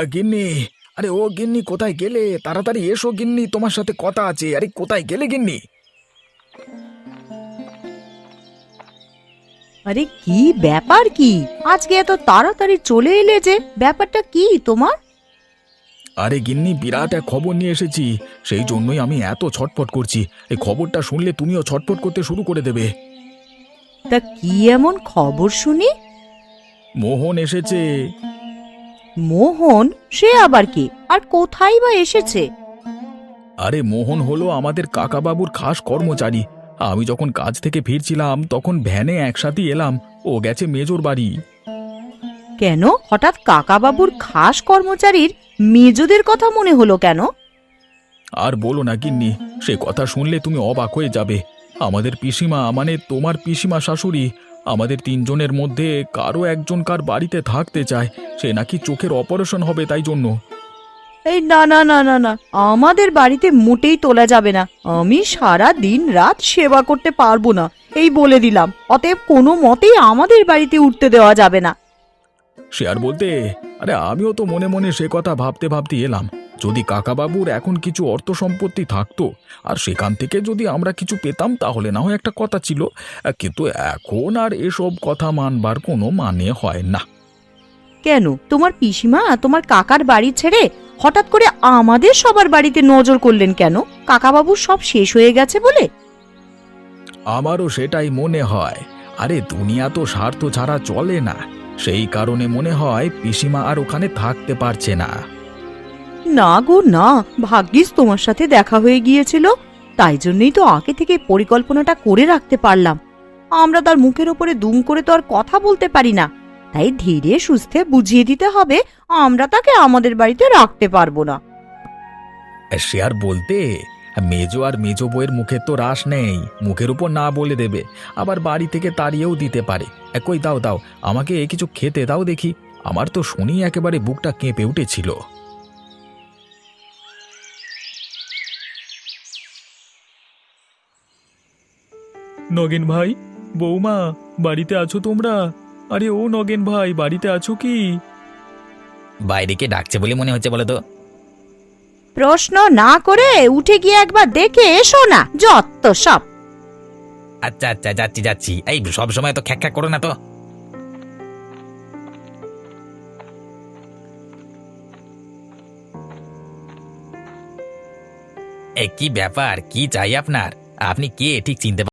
গিন্নি, আরে ও গিন্নি, কোথায় গেলে? তাড়াতাড়ি এসো গিন্নি, তোমার সাথে কথা আছে। আরে কোথায় গেলে গিন্নি? আরে কি ব্যাপার? কি আজকে এত তাড়াতাড়ি চলে এলে যে? ব্যাপারটা কি তোমার? আরে গিন্নি, বিরাট এক খবর নিয়ে এসেছি। সেই জন্যই আমি এত ছটফট করছি। এই খবরটা শুনলে তুমিও ছটফট করতে শুরু করে দেবে। তা কি এমন খবর শুনি? মোহন এসেছে। মোহন? সে আবার কি? আর কোথায় বা এসেছে? আরে মোহন হলো আমাদের কাকাবাবুর খাস কর্মচারী। আমি যখন কাজ থেকে ফিরছিলাম তখন ভ্যানে একসাথে এলাম। ও গেছে মেজোর বাড়ি। কেন হঠাৎ কাকাবাবুর খাস কর্মচারীর মেজোদের কথা মনে হলো কেন? আর বলো না গিন্নি, সে কথা শুনলে তুমি অবাক হয়ে যাবে। আমাদের পিসিমা, মানে তোমার পিসিমা শাশুড়ি, আমাদের তিনজনের মধ্যে কারো একজন কার বাড়িতে থাকতে চায়। সে নাকি চোখের অপারেশন হবে, তাই জন্য। এই না না না না না, আমাদের বাড়িতে মোটেই তোলা যাবে না। আমি সারা দিন রাত সেবা করতে পারবো না, এই বলে দিলাম। অতএব কোনো মতেই আমাদের বাড়িতে উঠতে দেওয়া যাবে না। সে আর বলতে, আরে আমিও তো মনে মনে সে কথা ভাবতে ভাবতে এলাম। যদি কাকাবাবুর এখন কিছু অর্থ সম্পত্তি থাকতো আর সেখান থেকে যদি আমরা কিছু পেতাম তাহলে না হয় একটা কথা ছিল। কিন্তু এখন আর এসব কথা মানবার কোনো মানে হয় না। কেন তোমার পিসিমা তোমার কাকার বাড়ি ছেড়ে হঠাৎ করে আমাদের সবার বাড়িতে নজর করলেন কেন? কাকাবাবুর সব শেষ হয়ে গেছে বলে? আমারও সেটাই মনে হয়। আরে দুনিয়া তো স্বার্থ ছাড়া চলে না। সেই কারণে মনে হয় পিসিমা আর ওখানে থাকতে পারছে না। না গো না, ভাগ্যিস তোমার সাথে দেখা হয়ে গিয়েছিল। তাই জন্যই তো আগে থেকে পরিকল্পনাটা করে রাখতে পারলাম। আমরা তার মুখের ওপরে দুম করে তো আর কথা বলতে পারি না। তাই ধীরে সুস্থে বুঝিয়ে দিতে হবে আমরা তাকে আমাদের বাড়িতে রাখতে পারবো না। সে আর বলতে, মেজো আর মেজো বউয়ের মুখে তো রাস নেই। মুখের উপর না বলে দেবে, আবার বাড়ি থেকে তাড়িয়েও দিতে পারে। কই দাও দাও, আমাকে কিছু খেতে দাও দেখি। আমার তো শুনি একেবারে বুকটা কেঁপে উঠেছিল। নগেন ভাই, বৌমা, বাড়িতে আছো তোমরা? আরে ও নগেন ভাই, বাড়িতে আছো কি? বাইরে কে ডাকছে বলে মনে হচ্ছে বলো তো? প্রশ্ন না করে উঠে গিয়ে একবার দেখে এসো না, যত সব। আচ্ছা আচ্ছা, যাচ্ছি যাচ্ছি। এই সব সময় তো খ্যাক খ্যাক করো না তো। কি ব্যাপার, কি চাই আপনার? আপনি কে ঠিক চিনতে